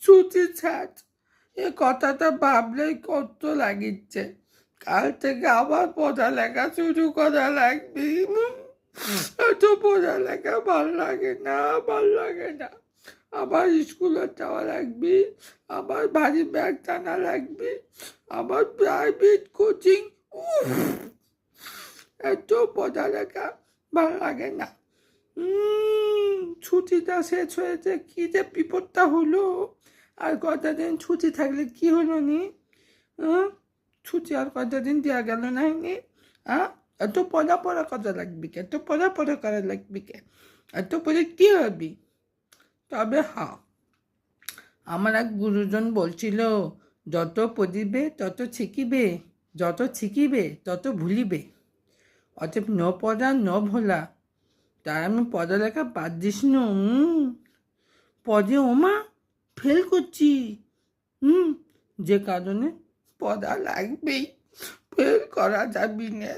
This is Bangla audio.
ছুটি ছাড়, এ কথাটা ভাবলেই কত লাগিচ্ছে। কাল থেকে আবার পড়ালেখা শুরু করা লাগবে। এত পড়ালেখা ভাল লাগে না, ভাল লাগে না। আবার স্কুলে যাওয়া লাগবে, আবার ভারী ব্যাগ টানা লাগবে, আবার প্রাইভেট কোচিং। এত পড়ালেখা ভাল লাগে না। ছুটিটা শেষ হয়েছে, কি যে বিপদটা হলো। আর কটা দিন ছুটি থাকলে কি হলো নি? ছুটি আর কটা দিন দেওয়া গেল না নি? এত পড়া করা লাগবে কে? এত পড়া করা লাগবে কে? এত পড়ে কি হবি? তবে হ্যাঁ, আমার এক গুরুজন বলছিল, যত পড়িবে তত শিখিবে, যত শিখিবে তত ভুলিবে। অতএব ন পড়া ন ভোলা। তাই আমি পড়ালেখা বাদ দিস না। পদে ওমা ফেল করছি। যে কারণে পড়া লাগবেই, ফেল করা যাবি না।